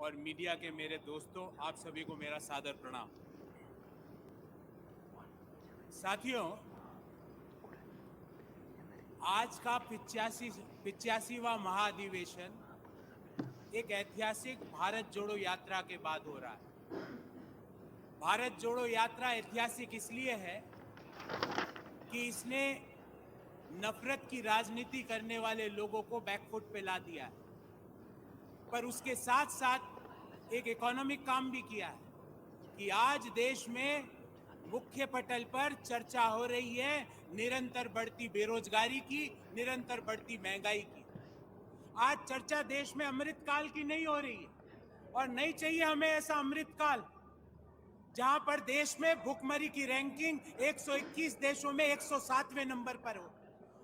और मीडिया के मेरे दोस्तों, आप सभी को मेरा सादर प्रणाम। साथियों, आज का 85वां महाधिवेशन एक ऐतिहासिक भारत जोड़ो यात्रा के बाद हो रहा है। भारत जोड़ो यात्रा ऐतिहासिक इसलिए है कि इसने नफरत की राजनीति करने वाले लोगों को बैकफुट पे ला दिया है, पर उसके साथ साथ एक इकोनॉमिक काम भी किया है कि आज देश में मुख्य पटल पर चर्चा हो रही है निरंतर बढ़ती बेरोजगारी की, निरंतर बढ़ती महंगाई की। आज चर्चा देश में अमृतकाल की नहीं हो रही है और नहीं चाहिए हमें ऐसा अमृतकाल जहां पर देश में भुखमरी की रैंकिंग 121 देशों में 107वें नंबर पर हो।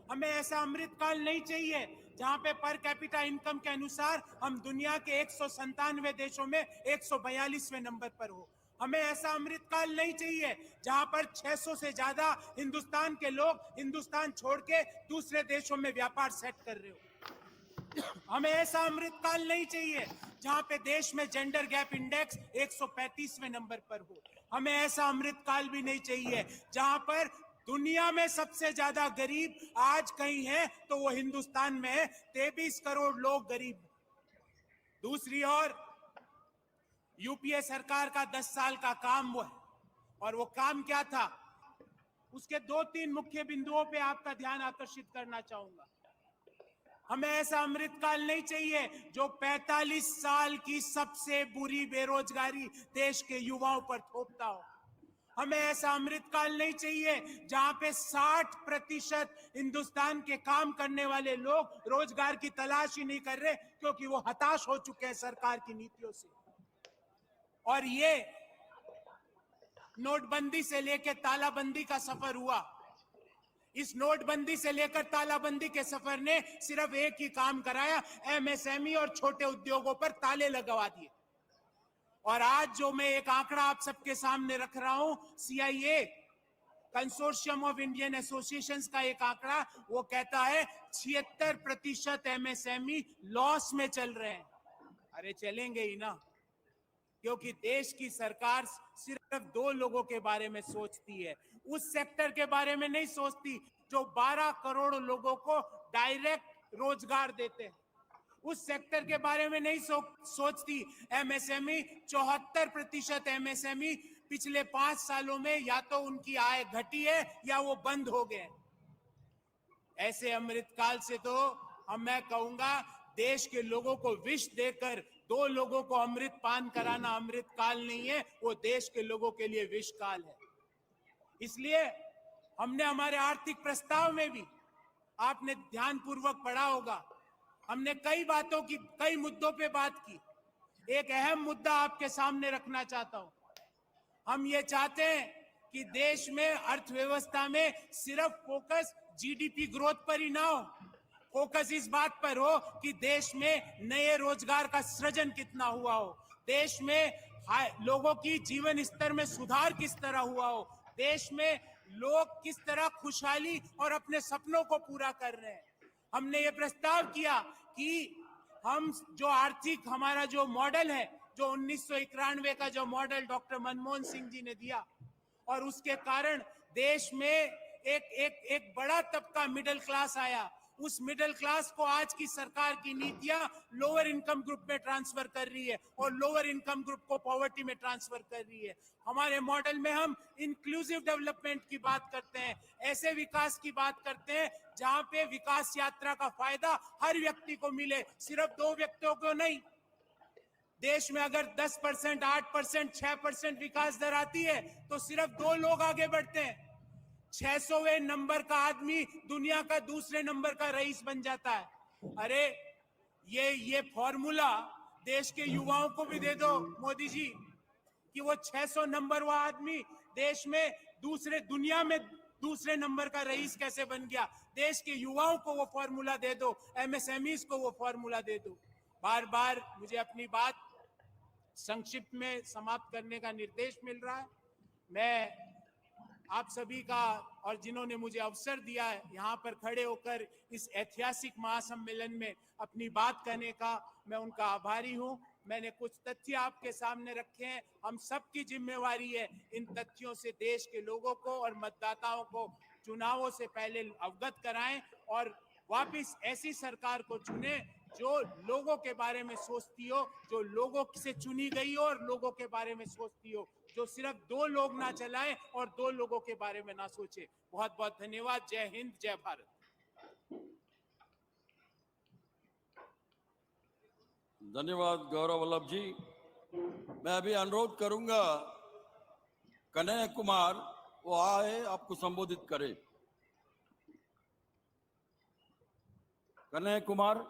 हमें ऐसा अमृतकाल नहीं चाहिए जहां पे पर कैपिटा इनकम के अनुसार हम दुनिया के 197 देशों में 142वें नंबर पर हो। हमें ऐसा अमृतकाल नहीं चाहिए जहां पर 600 से ज्यादा हिंदुस्तान के लोग हिंदुस्तान छोड़ के दूसरे देशों में व्यापार सेट कर रहे हो। हमें ऐसा अमृतकाल नहीं चाहिए जहां पे देश में जेंडर गैप इंडेक्स 135वें नंबर पर हो। हमें ऐसा अमृतकाल भी नहीं चाहिए जहां पर दुनिया में सबसे ज्यादा गरीब आज कहीं है तो वो हिंदुस्तान में है, 23 करोड़ लोग गरीब। दूसरी ओर यूपीए सरकार का 10 साल का काम वो है, और वो काम क्या था, उसके 2-3 मुख्य बिंदुओं पे आपका ध्यान आकर्षित करना चाहूंगा। हमें ऐसा अमृतकाल नहीं चाहिए जो 45 साल की सबसे बुरी बेरोजगारी देश के युवाओं पर थोपता हो। हमें ऐसा अमृतकाल नहीं चाहिए जहां पे 60% हिंदुस्तान के काम करने वाले लोग रोजगार की तलाश ही नहीं कर रहे क्योंकि वो हताश हो चुके हैं सरकार की नीतियों से। और ये नोटबंदी से लेकर तालाबंदी का सफर हुआ। इस नोटबंदी से लेकर तालाबंदी के सफर ने सिर्फ एक ही काम कराया, एमएसएमई और छोटे उद्योगों पर ताले लगवा दिए। और आज जो मैं एक आंकड़ा आप सबके सामने रख रहा हूं, CIA consortium of Indian associations का एक आंकड़ा, वो कहता है 76% एमएसएमई लॉस में चल रहे हैं। अरे चलेंगे ही ना, क्योंकि देश की सरकार सिर्फ 2 लोगों के बारे में सोचती है, उस सेक्टर के बारे में नहीं सोचती जो 12 करोड़ लोगों को डायरेक्ट रोजगार देते हैं। उस सेक्टर के बारे में नहीं सोचती। एमएसएमई 74% एमएसएमई पिछले 5 सालों में या तो उनकी आय घटी है या वो बंद हो गए। ऐसे अमृतकाल से तो मैं कहूंगा देश के लोगों को विष देकर 2 लोगों को अमृत पान कराना अमृतकाल नहीं है, वो देश के लोगों के लिए विषकाल है। इसलिए हमने हमारे आर्थिक प्रस्ताव में भी, आपने ध्यानपूर्वक पढ़ा होगा, हमने कई मुद्दों पे बात की। एक अहम मुद्दा आपके सामने रखना चाहता हूं। हम ये चाहते हैं कि देश में अर्थव्यवस्था में सिर्फ फोकस जीडीपी ग्रोथ पर ही ना हो, फोकस इस बात पर हो कि देश में नए रोजगार का सृजन कितना हुआ हो, देश में लोगों की जीवन स्तर में सुधार किस तरह हुआ हो, देश में लोग किस तरह खुशहाली और अपने सपनों को पूरा कर रहे हैं। हमने ये प्रस्ताव किया कि हम जो आर्थिक हमारा जो मॉडल है, जो 1991 का जो मॉडल डॉक्टर मनमोहन सिंह जी ने दिया, और उसके कारण देश में एक बड़ा तबका मिडिल क्लास आया। उस मिडिल क्लास को आज की सरकार की नीतियां लोअर इनकम ग्रुप में ट्रांसफर कर रही है और लोअर इनकम ग्रुप को पॉवर्टी में ट्रांसफर कर रही है। हमारे मॉडल में हम इंक्लूसिव डेवलपमेंट की बात करते हैं, ऐसे विकास की बात करते हैं जहां पे विकास यात्रा का फायदा हर व्यक्ति को मिले, सिर्फ 2 व्यक्तियों को नहीं। देश में अगर 10%, 8%, 6% विकास दर आती है तो सिर्फ 2 लोग आगे बढ़ते हैं। 600वें नंबर का आदमी दुनिया का दूसरे नंबर का रईस बन जाता है। अरे ये फॉर्मूला देश के युवाओं को भी दे दो मोदी जी, कि वो 600 नंबर वाला आदमी देश में दुनिया में दूसरे नंबर का रईस कैसे बन गया। देश के युवाओं को वो फॉर्मूला दे दो, एमएसएमईज को वो फॉर्मूला दे दो। बार बार मुझे अपनी बात संक्षिप्त में समाप्त करने का निर्देश मिल रहा है। मैं आप सभी का, और जिन्होंने मुझे अवसर दिया है यहाँ पर खड़े होकर इस ऐतिहासिक महासम्मेलन में अपनी बात कहने का, मैं उनका आभारी हूँ। मैंने कुछ तथ्य आपके सामने रखे हैं। हम सबकी जिम्मेवारी है इन तथ्यों से देश के लोगों को और मतदाताओं को चुनावों से पहले अवगत कराएं और वापिस ऐसी सरकार को चुने जो लोगों के बारे में सोचती हो, जो लोगों से चुनी गई हो और लोगों के बारे में सोचती हो, जो सिर्फ 2 लोग ना चलाएं और 2 लोगों के बारे में ना सोचे। बहुत बहुत धन्यवाद। जय हिंद, जय भारत। धन्यवाद गौरव वल्लभ जी। मैं अभी अनुरोध करूंगा कन्हैया कुमार वो आए, आपको संबोधित करे। कन्हैया कुमार।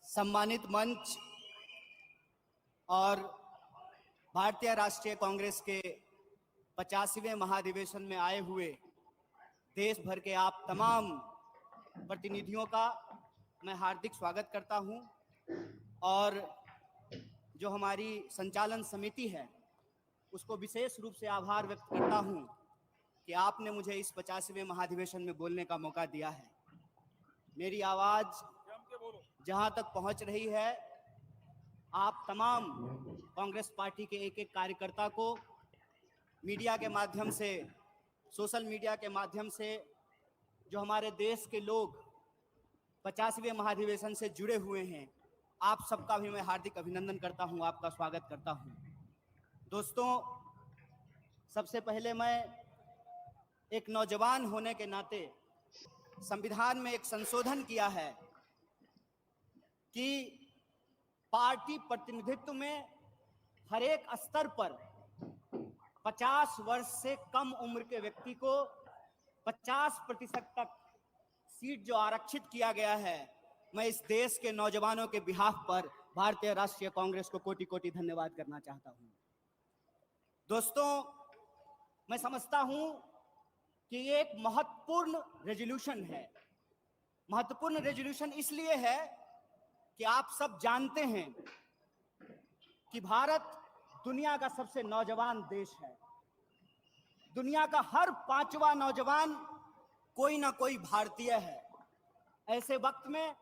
सम्मानित मंच और भारतीय राष्ट्रीय कांग्रेस के 85वें महाधिवेशन में आए हुए देश भर के आप तमाम प्रतिनिधियों का मैं हार्दिक स्वागत करता हूं और जो हमारी संचालन समिति है उसको विशेष रूप से आभार व्यक्त करता हूं कि आपने मुझे इस 85वें महाधिवेशन में बोलने का मौका दिया है। मेरी आवाज जहां तक पहुंच रही है, आप तमाम कांग्रेस पार्टी के एक एक कार्यकर्ता को मीडिया के माध्यम से, सोशल मीडिया के माध्यम से जो हमारे देश के लोग 85वें महाधिवेशन से जुड़े हुए हैं, आप सबका भी मैं हार्दिक अभिनंदन करता हूं, आपका स्वागत करता हूं। दोस्तों, सबसे पहले मैं एक नौजवान होने के नाते संविधान में एक संशोधन किया है कि पार्टी प्रतिनिधित्व में हर एक स्तर पर 50 वर्ष से कम उम्र के व्यक्ति को 50% तक सीट जो आरक्षित किया गया है, मैं इस देश के नौजवानों के बिहाफ पर भारतीय राष्ट्रीय कांग्रेस को कोटि कोटि धन्यवाद करना चाहता हूं। दोस्तों, मैं समझता हूं कि ये एक महत्वपूर्ण रेजोल्यूशन है। महत्वपूर्ण रेजोल्यूशन इसलिए है कि आप सब जानते हैं कि भारत दुनिया का सबसे नौजवान देश है। दुनिया का हर 5वां नौजवान कोई ना कोई भारतीय है। ऐसे वक्त में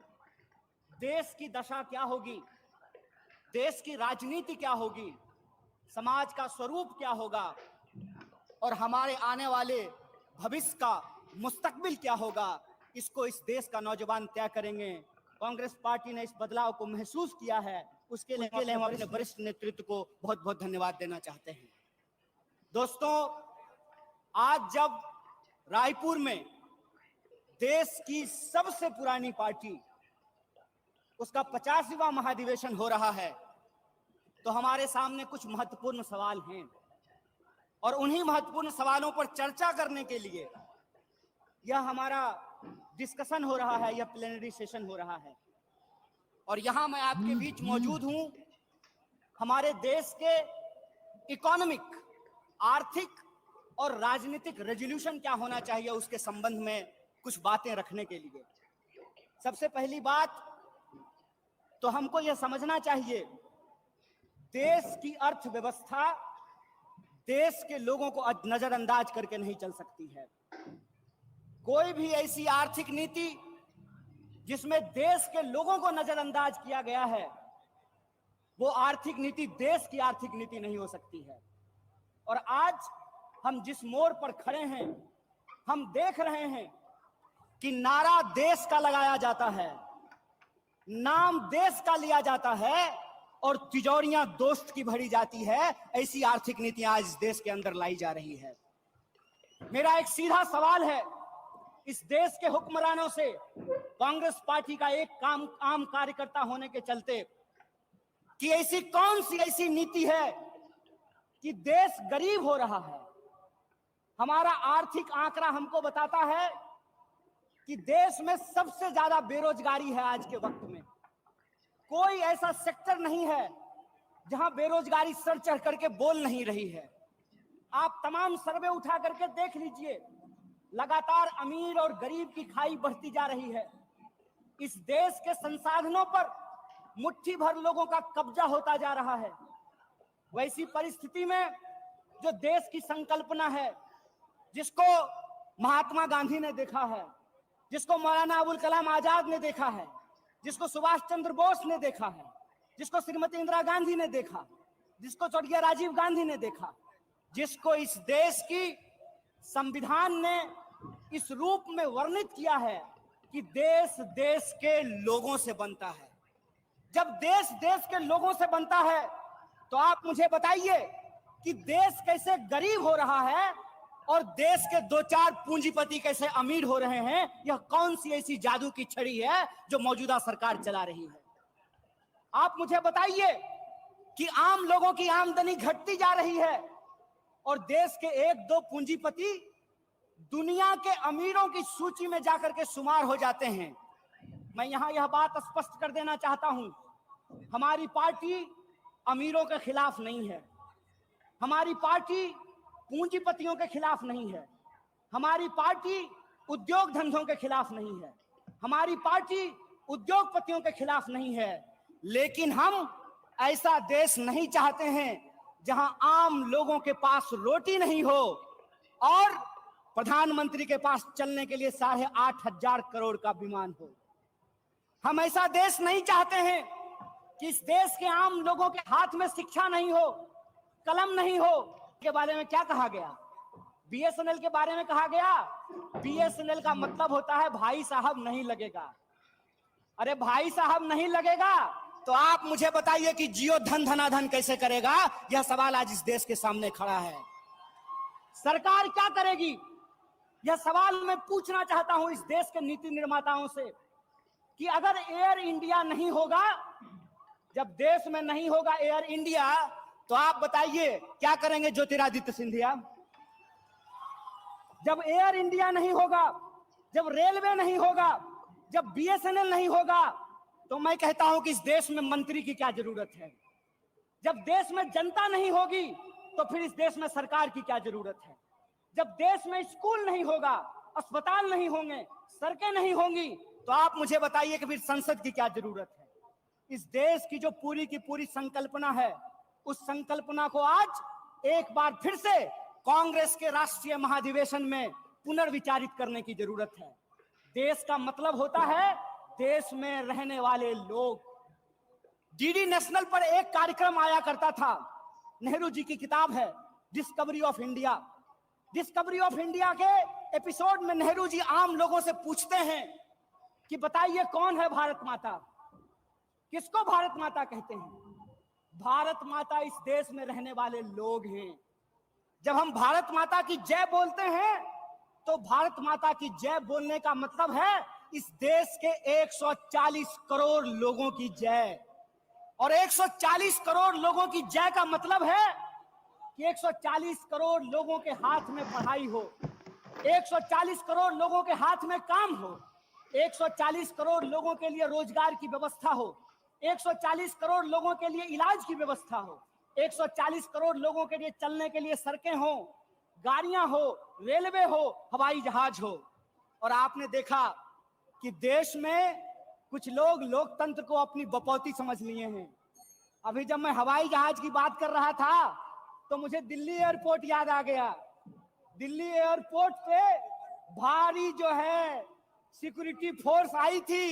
देश की दशा क्या होगी, देश की राजनीति क्या होगी, समाज का स्वरूप क्या होगा और हमारे आने वाले भविष्य का मुस्तकबिल क्या होगा, इसको इस देश का नौजवान तय करेंगे। कांग्रेस पार्टी ने इस बदलाव को महसूस किया है, उसके लिए हम अपने वरिष्ठ नेतृत्व को बहुत बहुत धन्यवाद देना चाहते हैं। दोस्तों, आज जब रायपुर में देश की सबसे पुरानी पार्टी उसका 50वां महाधिवेशन हो रहा है, तो हमारे सामने कुछ महत्वपूर्ण सवाल हैं और उन्हीं महत्वपूर्ण सवालों पर चर्चा करने के लिए यह हमारा डिस्कशन हो रहा है, यह प्लेनरी सेशन हो रहा है। और यहां मैं आपके बीच मौजूद हूं हमारे देश के इकोनॉमिक, आर्थिक और राजनीतिक रेजोल्यूशन क्या होना चाहिए उसके संबंध में कुछ बातें रखने के लिए। सबसे पहली बात तो हमको यह समझना चाहिए, देश की अर्थव्यवस्था देश के लोगों को नजरअंदाज करके नहीं चल सकती है। कोई भी ऐसी आर्थिक नीति जिसमें देश के लोगों को नजरअंदाज किया गया है, वो आर्थिक नीति देश की आर्थिक नीति नहीं हो सकती है। और आज हम जिस मोड़ पर खड़े हैं, हम देख रहे हैं कि नारा देश का लगाया जाता है, नाम देश का लिया जाता है और तिजोरियां दोस्त की भरी जाती है। ऐसी आर्थिक नीतियां आज इस देश के अंदर लाई जा रही है। मेरा एक सीधा सवाल है इस देश के हुक्मरानों से, कांग्रेस पार्टी का एक आम कार्यकर्ता होने के चलते, कि ऐसी कौन सी ऐसी नीति है कि देश गरीब हो रहा है। हमारा आर्थिक आंकड़ा हमको बताता है कि देश में सबसे ज्यादा बेरोजगारी है आज के वक्त में। कोई ऐसा सेक्टर नहीं है जहां बेरोजगारी सर चढ़ करके बोल नहीं रही है। आप तमाम सर्वे उठा करके देख लीजिए, लगातार अमीर और गरीब की खाई बढ़ती जा रही है। इस देश के संसाधनों पर मुट्ठी भर लोगों का कब्जा होता जा रहा है। वैसी परिस्थिति में जो देश की संकल्पना है, जिसको महात्मा गांधी ने देखा है, जिसको मौलाना अबुल कलाम आजाद ने देखा है, जिसको सुभाष चंद्र बोस ने देखा है, जिसको श्रीमती इंदिरा गांधी ने देखा, जिसको स्वर्गीय राजीव गांधी ने देखा, जिसको इस देश की संविधान ने इस रूप में वर्णित किया है कि देश देश के लोगों से बनता है। जब देश देश के लोगों से बनता है तो आप मुझे बताइए कि देश कैसे गरीब हो रहा है और देश के दो चार पूंजीपति कैसे अमीर हो रहे हैं। यह कौन सी ऐसी जादू की छड़ी है जो मौजूदा सरकार चला रही है? आप मुझे बताइए कि आम लोगों की आमदनी घटती जा रही है और देश के एक दो पूंजीपति दुनिया के अमीरों की सूची में जाकर के शुमार हो जाते हैं। मैं यहां यह बात स्पष्ट कर देना चाहता हूं, हमारी पार्टी अमीरों के खिलाफ नहीं है, हमारी पार्टी पूंजीपतियों के खिलाफ नहीं है, हमारी पार्टी उद्योग धंधों के खिलाफ नहीं है, हमारी पार्टी उद्योगपतियों के खिलाफ नहीं है, लेकिन हम ऐसा देश नहीं चाहते हैं जहां आम लोगों के पास रोटी नहीं हो और प्रधानमंत्री के पास चलने के लिए 8,500 करोड़ का विमान हो। हम ऐसा देश नहीं चाहते हैं कि इस देश के आम लोगों के हाथ में शिक्षा नहीं हो, कलम नहीं हो। के बारे में क्या कहा गया? बीएसएनएल के बारे में कहा गया, बीएसएनएल का मतलब होता है भाई साहब नहीं लगेगा। अरे भाई साहब नहीं लगेगा तो आप मुझे बताइए कि जियो धन धनाधन कैसे करेगा? यह सवाल आज इस देश के सामने खड़ा है। सरकार क्या करेगी? यह सवाल मैं पूछना चाहता हूं इस देश के नीति निर्माताओं से कि अगर एयर इंडिया नहीं होगा, जब देश में नहीं होगा एयर इंडिया, तो आप बताइए क्या करेंगे ज्योतिरादित्य सिंधिया? जब एयर इंडिया नहीं होगा, जब रेलवे नहीं होगा, जब बीएसएनएल नहीं होगा, तो मैं कहता हूं कि इस देश में मंत्री की क्या जरूरत है? जब देश में जनता नहीं होगी तो फिर इस देश में सरकार की क्या जरूरत है? जब देश में स्कूल नहीं होगा, अस्पताल नहीं होंगे, सड़कें नहीं होंगी, तो आप मुझे बताइए कि फिर संसद की क्या जरूरत है? इस देश की जो पूरी की पूरी संकल्पना है, उस संकल्पना को आज एक बार फिर से कांग्रेस के राष्ट्रीय महाधिवेशन में पुनर्विचारित करने की जरूरत है। देश का मतलब होता है देश में रहने वाले लोग। डीडी नेशनल पर एक कार्यक्रम आया करता था, नेहरू जी की किताब है discovery of India. Discovery of India के एपिसोड में नेहरू जी आम लोगों से पूछते हैं कि बताइए कौन है भारत माता? किसको भारत माता कहते हैं? भारत माता इस देश में रहने वाले लोग हैं। जब हम भारत माता की जय बोलते हैं तो भारत माता की जय बोलने का मतलब है इस देश के 140 करोड़ लोगों की जय। और 140 करोड़ लोगों की जय का मतलब है कि 140 करोड़ लोगों के हाथ में पढ़ाई हो, 140 करोड़ लोगों के हाथ में काम हो, 140 करोड़ लोगों के लिए रोजगार की व्यवस्था हो, 140 करोड़ लोगों के लिए इलाज की व्यवस्था हो, 140 करोड़ लोगों के लिए चलने के लिए सड़कें हो, गाड़ियां हो, रेलवे हो, हवाई जहाज हो। और आपने देखा कि देश में कुछ लोग लोकतंत्र को अपनी बपौती समझ लिए हैं। अभी जब मैं हवाई जहाज की बात कर रहा था तो मुझे दिल्ली एयरपोर्ट याद आ गया। दिल्ली एयरपोर्ट पे भारी जो है सिक्योरिटी फोर्स आई थी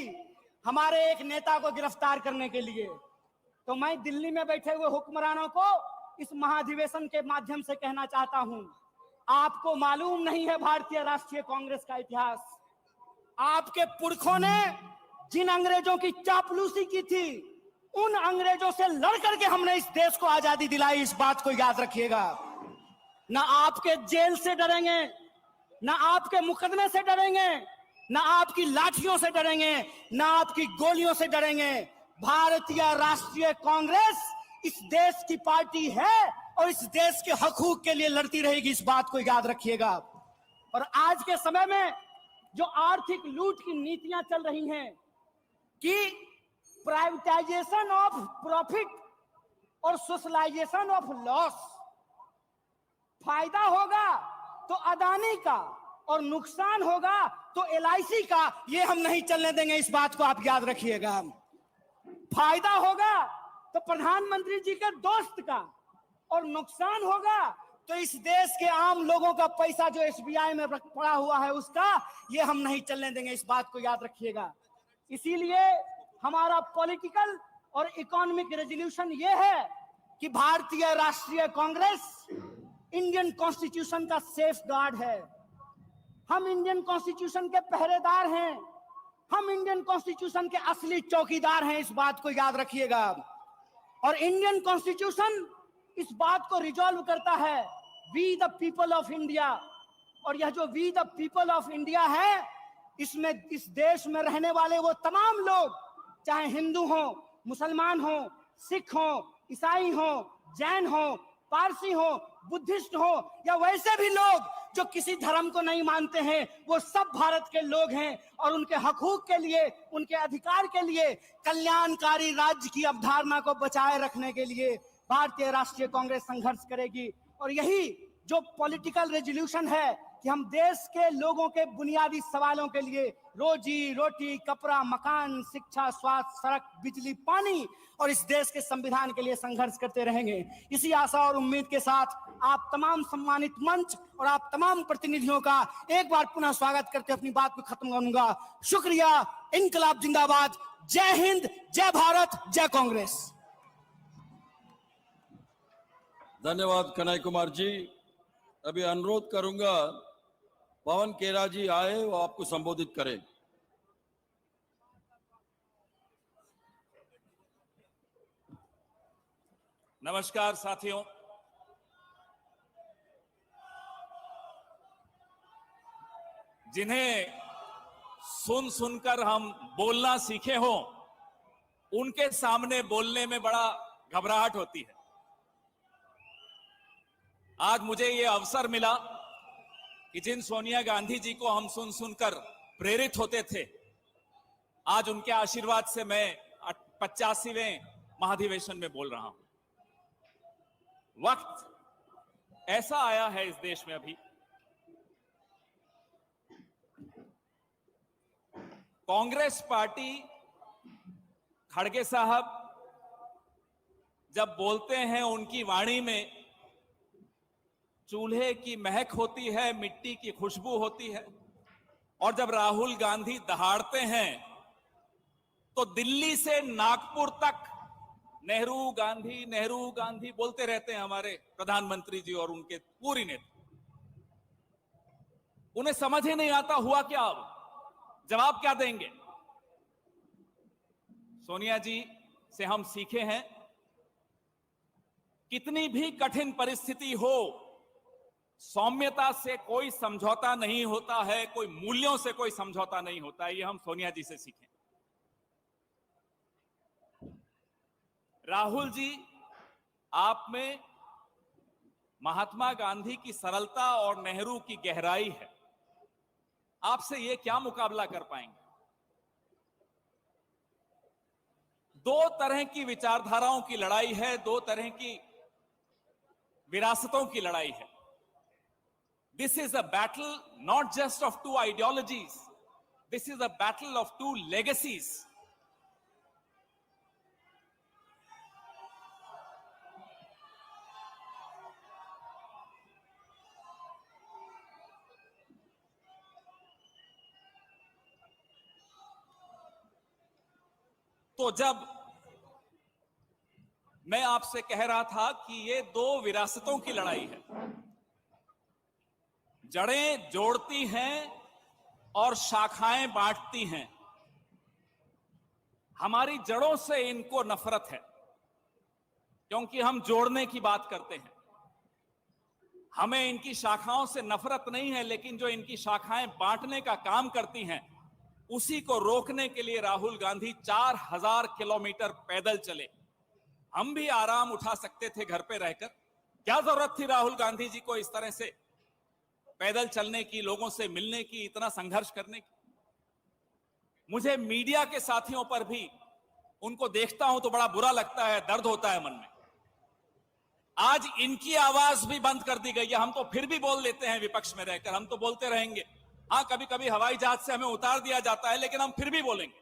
हमारे एक नेता को गिरफ्तार करने के लिए। तो मैं दिल्ली में बैठे हुए हुक्मरानों को इस महाधिवेशन के माध्यम से कहना चाहता हूं, आपको मालूम नहीं है भारतीय राष्ट्रीय कांग्रेस का इतिहास। आपके पुरखों ने जिन अंग्रेजों की चापलूसी की थी, उन अंग्रेजों से लड़ करके हमने इस देश को आजादी दिलाई। इस बात को याद रखिएगा। ना आपके जेल से डरेंगे, ना आपके मुकदमे से डरेंगे, ना आपकी लाठियों से डरेंगे, ना आपकी गोलियों से डरेंगे। भारतीय राष्ट्रीय कांग्रेस इस देश की पार्टी है और इस देश के हकूक के लिए लड़ती रहेगी। इस बात को याद रखिएगा। और आज के समय में जो आर्थिक लूट की नीतियां चल रही हैं कि प्राइवेटाइजेशन ऑफ प्रॉफिट और सोशलाइजेशन ऑफ लॉस, फायदा होगा तो अदानी का और नुकसान होगा तो एलआईसी का, ये हम नहीं चलने देंगे। इस बात को आप याद रखिएगा। फायदा होगा तो प्रधानमंत्री जी के दोस्त का, और नुकसान होगा तो इस देश के आम लोगों का पैसा जो एसबीआई में पड़ा हुआ है उसका, ये हम नहीं चलने देंगे। इस बात को याद रखिएगा। इसीलिए हमारा पॉलिटिकल और इकोनॉमिक रेजोल्यूशन ये है कि भारतीय राष्ट्रीय कांग्रेस इंडियन कॉन्स्टिट्यूशन का सेफ गार्ड है। हम इंडियन कॉन्स्टिट्यूशन के पहरेदार हैं, हम इंडियन कॉन्स्टिट्यूशन के असली चौकीदार हैं। इस बात को याद रखिएगा। और इंडियन कॉन्स्टिट्यूशन इस बात को रिजॉल्व करता है, we the people of India. और यह जो we the people of India है, इसमें इस देश में रहने वाले वो तमाम लोग, चाहे हिंदू हो, मुसलमान हो, सिख हो, ईसाई हो, जैन हो, पारसी हो, बुद्धिस्ट हो, या वैसे भी लोग जो किसी धर्म को नहीं मानते हैं, वो सब भारत के लोग हैं। और उनके हकूक के लिए, उनके अधिकार के लिए, कल्याणकारी राज्य की अवधारणा को बचाए रखने के लिए भारतीय राष्ट्रीय कांग्रेस संघर्ष करेगी। और यही जो पॉलिटिकल रेजोल्यूशन है कि हम देश के लोगों के बुनियादी सवालों के लिए, रोजी रोटी, कपड़ा, मकान, शिक्षा, स्वास्थ्य, सड़क, बिजली, पानी और इस देश के संविधान के लिए संघर्ष करते रहेंगे। इसी आशा और उम्मीद के साथ आप तमाम सम्मानित मंच और आप तमाम प्रतिनिधियों का एक बार पुनः स्वागत करके अपनी बात को खत्म करूंगा। शुक्रिया। इनकलाब जिंदाबाद। जय हिंद, जय भारत, जय कांग्रेस। धन्यवाद कन्हैया कुमार जी। अभी अनुरोध करूंगा पवन केरा जी आए, वो आपको संबोधित करें। नमस्कार साथियों, जिन्हें सुन सुनकर हम बोलना सीखे हों, उनके सामने बोलने में बड़ा घबराहट होती है। आज मुझे ये अवसर मिला कि जिन सोनिया गांधी जी को हम सुन सुनकर प्रेरित होते थे, आज उनके आशीर्वाद से मैं 85वें महाधिवेशन में बोल रहा हूं। वक्त ऐसा आया है इस देश में अभी, कांग्रेस पार्टी, खड़गे साहब जब बोलते हैं उनकी वाणी में चूल्हे की महक होती है, मिट्टी की खुशबू होती है। और जब राहुल गांधी दहाड़ते हैं तो दिल्ली से नागपुर तक नेहरू गांधी बोलते रहते हैं हमारे प्रधानमंत्री जी और उनके पूरी नेता। उन्हें समझ ही नहीं आता हुआ क्या, अब जवाब क्या देंगे। सोनिया जी से हम सीखे हैं, कितनी भी कठिन परिस्थिति हो, सौम्यता से कोई समझौता नहीं होता है, कोई मूल्यों से कोई समझौता नहीं होता है। ये हम सोनिया जी से सीखें। राहुल जी, आप में महात्मा गांधी की सरलता और नेहरू की गहराई है। आपसे ये क्या मुकाबला कर पाएंगे। दो तरह की विचारधाराओं की लड़ाई है, दो तरह की विरासतों की लड़ाई है। This is a battle not just of two ideologies. This is a battle of two legacies. तो जब मैं आपसे कह रहा था कि ये दो विरासतों की लड़ाई है, जड़ें जोड़ती हैं और शाखाएं बांटती हैं। हमारी जड़ों से इनको नफरत है, क्योंकि हम जोड़ने की बात करते हैं। हमें इनकी शाखाओं से नफरत नहीं है, लेकिन जो इनकी शाखाएं बांटने का काम करती हैं, उसी को रोकने के लिए राहुल गांधी 4000 किलोमीटर पैदल चले। हम भी आराम उठा सकते थे घर पे रहकर। क्या जरूरत थी राहुल गांधी जी को इस तरह से पैदल चलने की, लोगों से मिलने की, इतना संघर्ष करने की। मुझे मीडिया के साथियों पर भी, उनको देखता हूं तो बड़ा बुरा लगता है, दर्द होता है मन में। आज इनकी आवाज भी बंद कर दी गई है। हम तो फिर भी बोल लेते हैं विपक्ष में रहकर, हम तो बोलते रहेंगे। हां, कभी कभी हवाई जहाज से हमें उतार दिया जाता है, लेकिन हम फिर भी बोलेंगे।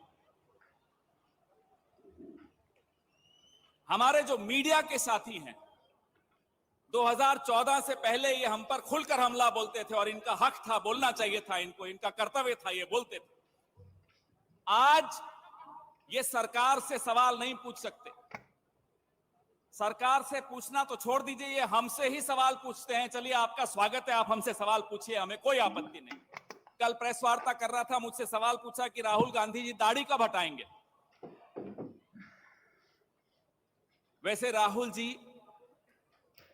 हमारे जो मीडिया के साथी हैं, 2014 से पहले ये हम पर खुलकर हमला बोलते थे और इनका हक था, बोलना चाहिए था इनको, इनका कर्तव्य था, ये बोलते थे। आज ये सरकार से सवाल नहीं पूछ सकते। सरकार से पूछना तो छोड़ दीजिए, ये हमसे ही सवाल पूछते हैं। चलिए, आपका स्वागत है, आप हमसे सवाल पूछिए, हमें कोई आपत्ति नहीं। कल प्रेस वार्ता कर रहा था, मुझसे सवाल पूछा कि राहुल गांधी जी दाढ़ी कब हटाएंगे। वैसे राहुल जी,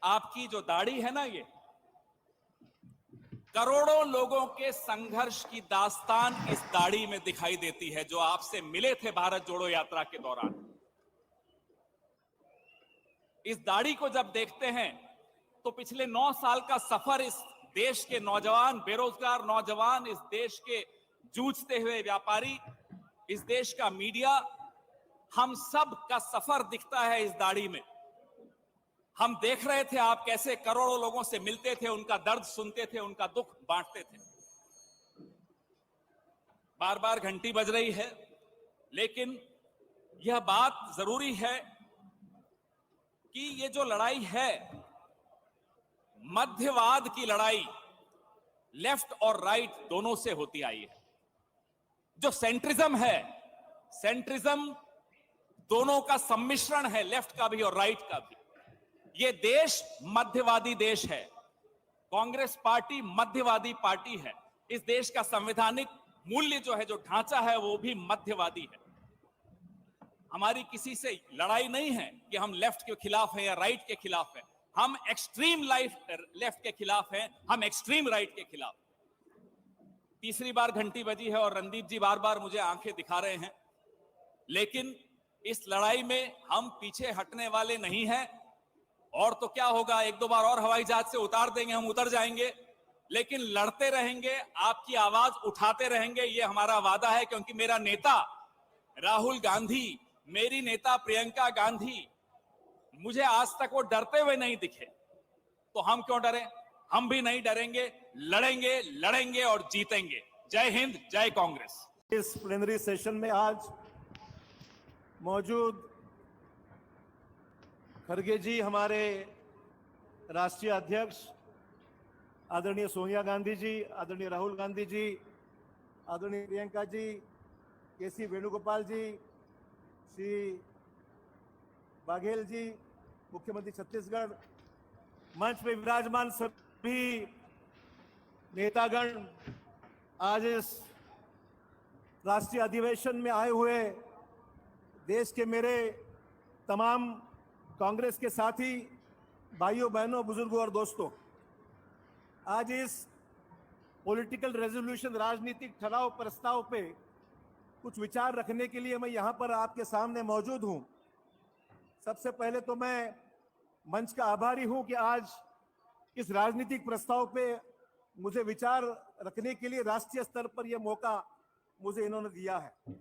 आपकी जो दाढ़ी है ना, ये करोड़ों लोगों के संघर्ष की दास्तान इस दाढ़ी में दिखाई देती है, जो आपसे मिले थे भारत जोड़ो यात्रा के दौरान। इस दाढ़ी को जब देखते हैं तो पिछले 9 साल का सफर इस देश के नौजवान, बेरोजगार नौजवान, इस देश के जूझते हुए व्यापारी, इस देश का मीडिया, हम सब का सफर दिखता है इस दाढ़ी में। हम देख रहे थे आप कैसे करोड़ों लोगों से मिलते थे, उनका दर्द सुनते थे, उनका दुख बांटते थे। बार बार घंटी बज रही है, लेकिन यह बात जरूरी है कि ये जो लड़ाई है, मध्यवाद की लड़ाई लेफ्ट और राइट दोनों से होती आई है। जो सेंट्रिज्म है, सेंट्रिज्म दोनों का सम्मिश्रण है, लेफ्ट का भी और राइट का भी। ये देश मध्यवादी देश है, कांग्रेस पार्टी मध्यवादी पार्टी है। इस देश का संवैधानिक मूल्य जो है, जो ढांचा है, वो भी मध्यवादी है। हमारी किसी से लड़ाई नहीं है कि हम लेफ्ट के खिलाफ हैं या राइट के खिलाफ हैं। हम एक्सट्रीम लेफ्ट के खिलाफ हैं, हम एक्सट्रीम राइट के खिलाफ। तीसरी बार घंटी बजी है और रणदीप जी बार बार मुझे आंखें दिखा रहे हैं, लेकिन इस लड़ाई में हम पीछे हटने वाले नहीं हैं। और तो क्या होगा, 1-2 बार और हवाई जहाज से उतार देंगे, हम उतर जाएंगे, लेकिन लड़ते रहेंगे, आपकी आवाज उठाते रहेंगे, ये हमारा वादा है। क्योंकि मेरा नेता राहुल गांधी, मेरी नेता प्रियंका गांधी, मुझे आज तक वो डरते हुए नहीं दिखे, तो हम क्यों डरें? हम भी नहीं डरेंगे, लड़ेंगे, लड़ेंगे और जीतेंगे। जय हिंद, जय कांग्रेस। इस प्लेनरी सेशन में आज मौजूद खड़गे जी, हमारे राष्ट्रीय अध्यक्ष आदरणीय सोनिया गांधी जी, आदरणीय राहुल गांधी जी, आदरणीय प्रियंका जी, के.सी. वेणुगोपाल जी, श्री बाघेल जी, मुख्यमंत्री छत्तीसगढ़, मंच में विराजमान सभी नेतागण, आज इस राष्ट्रीय अधिवेशन में आए हुए देश के मेरे तमाम कांग्रेस के साथी भाइयों, बहनों, बुजुर्गों और दोस्तों, आज इस पॉलिटिकल रेजोल्यूशन, राजनीतिक ठहराव प्रस्ताव पे कुछ विचार रखने के लिए मैं यहाँ पर आपके सामने मौजूद हूँ। सबसे पहले तो मैं मंच का आभारी हूँ कि आज इस राजनीतिक प्रस्ताव पे मुझे विचार रखने के लिए राष्ट्रीय स्तर पर यह मौका मुझे इन्होंने दिया है।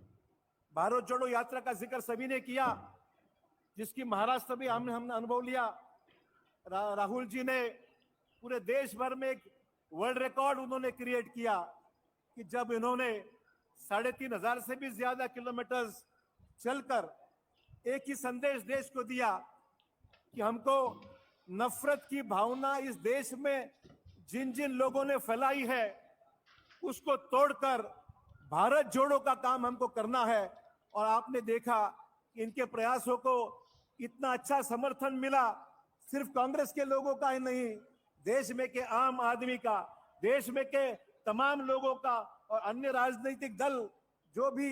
भारत जोड़ो यात्रा का जिक्र सभी ने किया, जिसकी महाराष्ट्र में हमने अनुभव लिया। राहुल जी ने पूरे देश भर में एक वर्ल्ड रिकॉर्ड उन्होंने क्रिएट किया कि जब इन्होंने 3500 से भी ज्यादा किलोमीटर चलकर एक ही संदेश देश को दिया कि हमको नफरत की भावना इस देश में जिन जिन लोगों ने फैलाई है उसको तोड़कर भारत जोड़ो का काम हमको करना है। और आपने देखा कि इनके प्रयासों को इतना अच्छा समर्थन मिला, सिर्फ कांग्रेस के लोगों का ही नहीं, देश में के आम आदमी का, देश में के तमाम लोगों का, और अन्य राजनीतिक दल जो भी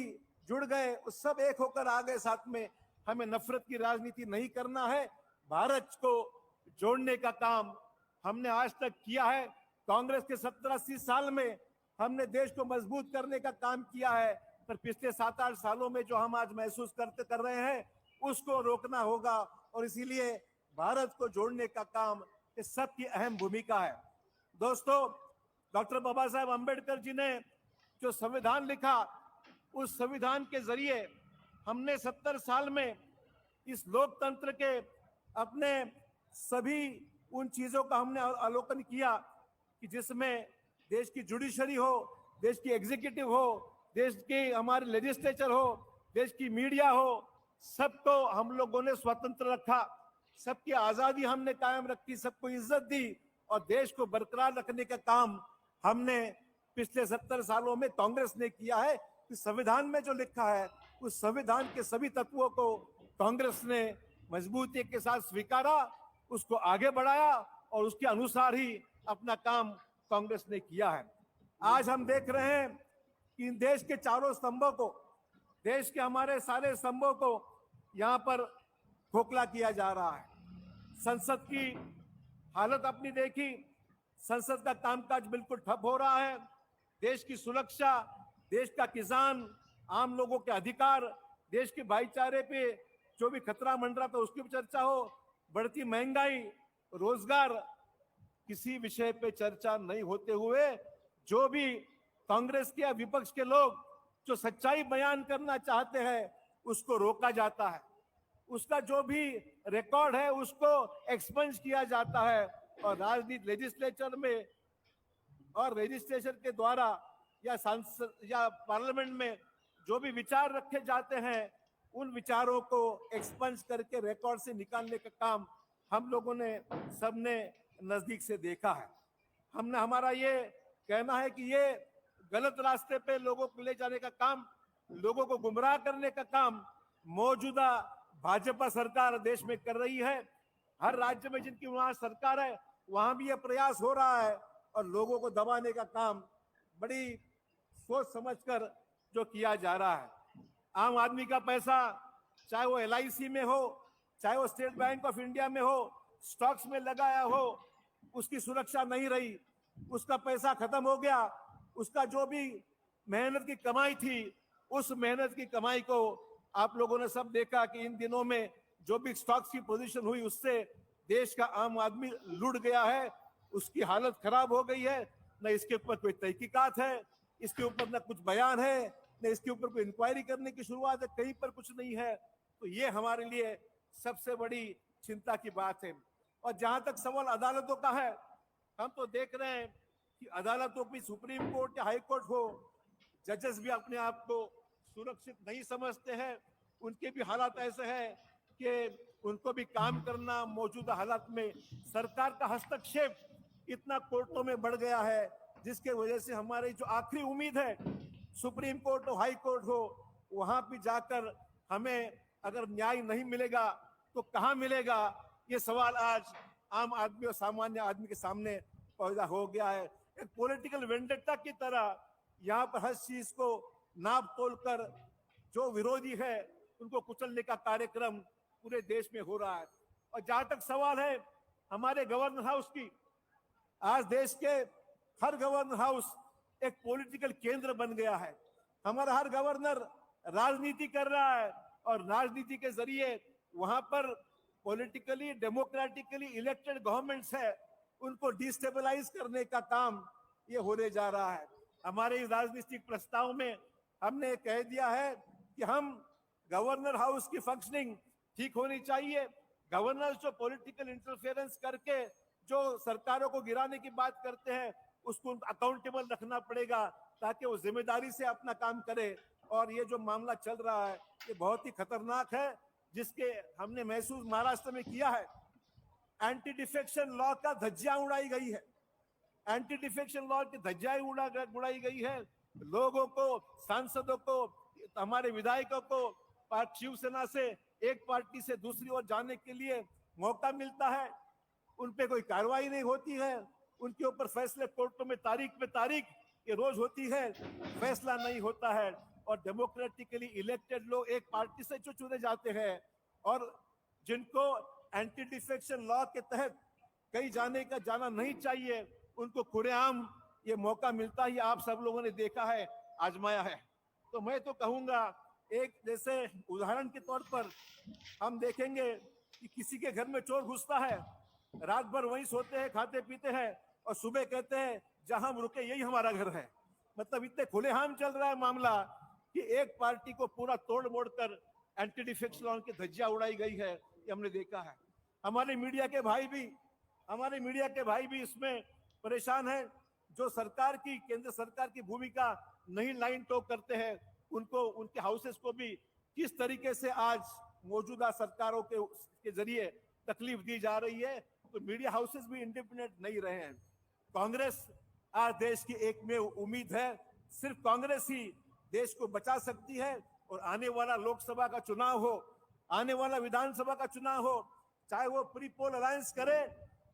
जुड़ गए उस सब एक होकर आ गए साथ में। हमें नफरत की राजनीति नहीं करना है, भारत को जोड़ने का काम हमने आज तक किया है। कांग्रेस के 70-80 साल में हमने देश को मजबूत करने का काम किया है, पर पिछले 7-8 सालों में जो हम आज महसूस कर रहे हैं उसको रोकना होगा। और इसीलिए भारत को जोड़ने का काम इस सब की अहम भूमिका है। दोस्तों, डॉक्टर बाबा साहेब अम्बेडकर जी ने जो संविधान लिखा, उस संविधान के जरिए हमने 70 साल में इस लोकतंत्र के अपने सभी उन चीजों का हमने अवलोकन किया कि जिसमें देश की जुडिशरी हो, देश की एग्जीक्यूटिव हो, देश की हमारे लेजिस्लेचर हो, देश की मीडिया हो, सबको हम लोगों ने स्वतंत्र रखा, सबकी आजादी हमने कायम रखी, सबको इज्जत दी और देश को बरकरार रखने का काम हमने पिछले 70 सालों में कांग्रेस ने किया है। कि संविधान में जो लिखा है उस संविधान के सभी तत्वों को कांग्रेस ने मजबूती के साथ स्वीकारा, उसको आगे बढ़ाया और उसके अनुसार ही अपना काम कांग्रेस ने किया है। आज हम देख रहे हैं कि इन देश के चारों स्तंभों को, देश के हमारे सारे स्तंभों को यहाँ पर खोखला किया जा रहा है। संसद की हालत अपनी देखी, संसद का कामकाज बिल्कुल ठप हो रहा है। देश की सुरक्षा, देश का किसान, आम लोगों के अधिकार, देश के भाईचारे पे जो भी खतरा मंडरा था उसकी भी चर्चा हो, बढ़ती महंगाई, रोजगार, किसी विषय पे चर्चा नहीं होते हुए जो भी कांग्रेस के या विपक्ष के लोग जो सच्चाई बयान करना चाहते हैं उसको रोका जाता है, उसका जो भी रिकॉर्ड है उसको एक्सपंज किया जाता है और राजनीति लेजिस्लेचर में और रजिस्ट्रेशन के द्वारा या सांसद या पार्लियामेंट में जो भी विचार रखे जाते हैं उन विचारों को एक्सपंज करके रिकॉर्ड से निकालने का काम हम लोगों ने सबने नजदीक से देखा है। हमने हमारा ये कहना है कि ये गलत रास्ते पे लोगों को ले जाने का काम, लोगों को गुमराह करने का काम मौजूदा भाजपा सरकार देश में कर रही है। हर राज्य में जिनकी वहां सरकार है वहां भी ये प्रयास हो रहा है और लोगों को दबाने का काम बड़ी सोच समझकर जो किया जा रहा है। आम आदमी का पैसा चाहे वो LIC में हो, चाहे वो स्टेट बैंक ऑफ इंडिया में हो, स्टॉक्स में लगाया हो, उसकी सुरक्षा नहीं रही, उसका पैसा खत्म हो गया, उसका जो भी मेहनत की कमाई थी उस मेहनत की कमाई को आप लोगों ने सब देखा कि इन दिनों में जो भी स्टॉक्स की पोजीशन हुई उससे देश का आम आदमी लुट गया है, उसकी हालत खराब हो गई है। न इसके ऊपर कोई तहकीकात है, इसके ऊपर न कुछ बयान है, न इसके ऊपर कोई इंक्वायरी करने की शुरुआत है, कहीं पर कुछ नहीं है। तो ये हमारे लिए सबसे बड़ी चिंता की बात है। और जहां तक सवाल अदालतों का है, हम तो देख रहे हैं कि अदालतों की सुप्रीम कोर्ट या हाई कोर्ट हो, जजेस भी अपने आप को सुरक्षित नहीं समझते हैं। उनके भी हालात ऐसे हैं कि उनको भी काम करना मौजूदा हालात में सरकार का हस्तक्षेप इतना कोर्टों में बढ़ गया है जिसके वजह से हमारी जो आखिरी उम्मीद है सुप्रीम कोर्ट हो, हाई कोर्ट हो, वहां भी जाकर हमें अगर न्याय नहीं मिलेगा तो कहां मिलेगा, ये सवाल आज आम आदमी और सामान्य आदमी के सामने पैदा हो गया है। एक पॉलिटिकल वेंडेटा की तरह यहाँ पर हर चीज को नाप तोल कर जो विरोधी है उनको कुचलने का कार्यक्रम पूरे देश में हो रहा है। और जहां तक सवाल है हमारे गवर्नर हाउस की, आज देश के हर गवर्नर हाउस एक पॉलिटिकल केंद्र बन गया है। हमारा हर गवर्नर राजनीति कर रहा है और राजनीति के जरिए वहां पर पॉलिटिकली डेमोक्रेटिकली इलेक्टेड गवर्नमेंट्स है उनको डिस्टेबलाइज करने का काम ये होने जा रहा है। हमारे इस राजनीतिक प्रस्ताव में हमने कह दिया है कि हम गवर्नर हाउस की फंक्शनिंग ठीक होनी चाहिए। गवर्नर जो पॉलिटिकल इंटरफेरेंस करके जो सरकारों को गिराने की बात करते हैं उसको अकाउंटेबल रखना पड़ेगा ताकि वो जिम्मेदारी से अपना काम करे। और ये जो मामला चल रहा है ये बहुत ही खतरनाक है, जिसके हमने महसूस महाराष्ट्र में किया है। एंटी डिफेक्शन लॉ का धज्जियां उड़ाई गई है, एंटी डिफेक्शन लॉ की धज्जियां उड़ाई गई है। लोगों को, सांसदों को, हमारे विधायकों को शिवसेना से एक पार्टी से दूसरी ओर जाने के लिए मौका मिलता है, उन पे कोई कार्रवाई नहीं होती है, उनके ऊपर फैसले कोर्टों में तारीख पे तारीख ये रोज होती है, फैसला नहीं होता है। और डेमोक्रेटिकली इलेक्टेड लोग एक पार्टी से जो चुने जाते हैं और जिनको एंटी डिफेक्शन लॉ के तहत कहीं जाना नहीं चाहिए, उनको खुलेआम ये मौका मिलता ही आप सब लोगों ने देखा है, आजमाया है। तो मैं तो कहूंगा, एक जैसे उदाहरण के तौर पर हम देखेंगे कि किसी के घर में चोर घुसता है, रात भर वहीं सोते हैं, खाते पीते हैं और सुबह कहते हैं जहां हम रुके यही हमारा घर है। मतलब इतने खुलेआम चल रहा है मामला कि एक पार्टी को पूरा तोड़ मोड़ कर एंटी डिफेक्शन लॉ की धज्जियां उड़ाई गई है, ये हमने देखा है। हमारे मीडिया के भाई भी इसमें परेशान हैं, जो सरकार की, केंद्र सरकार की भूमिका नहीं लाइन टॉक करते हैं, उनको, उनके हाउसेस को भी किस तरीके से आज मौजूदा सरकारों के जरिए तकलीफ दी जा रही है, तो मीडिया हाउसेस भी इंडिपेंडेंट नहीं रहे हैं। कांग्रेस आज देश की एकमेव उम्मीद है। सिर्फ कांग्रेस ही देश को बचा सकती है। और आने वाला लोकसभा का चुनाव हो, आने वाला विधानसभा का चुनाव हो, चाहे वो प्री पोल अलायंस करे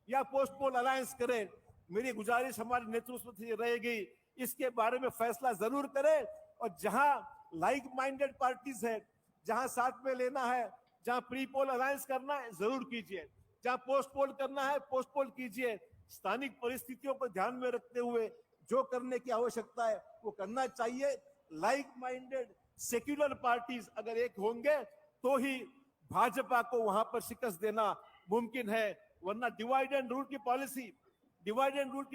या पोस्ट पोल अलायंस करे, मेरी गुजारिश हमारे नेतृत्व से रहेगी, इसके बारे में फैसला जरूर करें। और जहां लाइक माइंडेड पार्टीज है, जहां साथ में लेना है, जहां प्री पोल अलायंस करना है जरूर कीजिए, जहां पोस्ट पोल करना है पोस्ट पोल कीजिए। स्थानिक परिस्थितियों को ध्यान में रखते हुए जो करने की आवश्यकता है वो करना चाहिए। लाइक माइंडेड सेक्युलर पार्टीज अगर एक होंगे तो ही भाजपा को वहां पर शिकस्त देना मुमकिन है, वरना डिवाइड एंड रूल की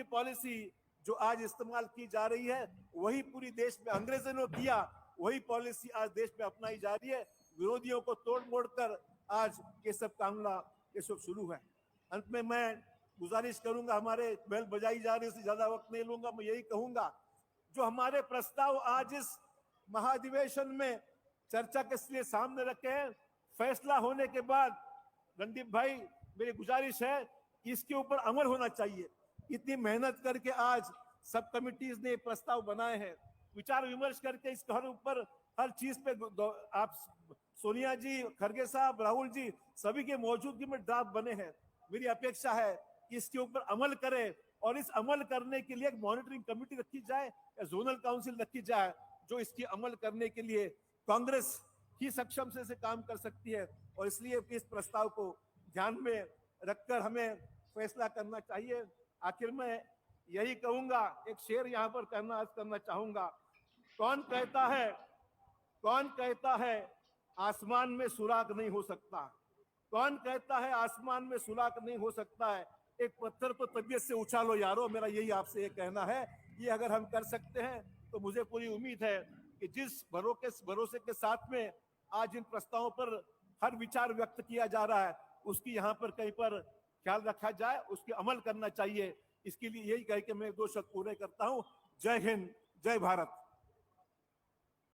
पॉलिसी जो आज इस्तेमाल की जा रही है वही पूरी देश में अंग्रेजों ने किया, वही पॉलिसी आज देश में अपनाई जा रही है। विरोधियों को तोड़ मोड़ कर आज ये सब कामला ये सब शुरू है। अंत में मैं गुजारिश करूंगा, हमारे बेल बजाई जा रही है, ज्यादा वक्त नहीं लूंगा, मैं यही कहूंगा जो हमारे प्रस्ताव आज इस महाधिवेशन में चर्चा के लिए सामने रखे हैं, फैसला होने के बाद रणदीप भाई मेरी गुजारिश है इसके ऊपर अमल होना चाहिए। इतनी मेहनत करके आज सब कमिटीज ने प्रस्ताव बनाए हैं, विचार विमर्श करके इस ऊपर हर चीज पे आप सोनिया जी, खड़गे साहब, राहुल जी सभी के मौजूदगी में ड्राफ्ट बने हैं। मेरी अपेक्षा है कि इसके ऊपर अमल करें और इस अमल करने के लिए एक मॉनिटरिंग कमेटी रखी जाए या जोनल काउंसिल रखी जाए जो इसकी अमल करने के लिए कांग्रेस ही सक्षम से काम कर सकती है। और इसलिए इस प्रस्ताव को ध्यान में रखकर हमें फैसला करना चाहिए। आखिर में यही कहूंगा, एक शेर यहाँ पर करना चाहूंगा। कौन कहता है आसमान में सुराग नहीं हो सकता, कौन कहता है आसमान में सुराग नहीं हो सकता है, एक पत्थर तो तबीयत से उछालो यारो। मेरा यही आपसे ये कहना है, ये अगर हम कर सकते हैं तो मुझे पूरी उम्मीद है कि जिस भरोसे के साथ में आज इन प्रस्तावों पर हर विचार व्यक्त किया जा रहा है उसकी यहाँ पर कहीं पर ख्याल रखा जाए, उसके अमल करना चाहिए। इसके लिए यही कह के मैं 2 शब्द पूरे करता हूँ। जय हिंद, जय भारत।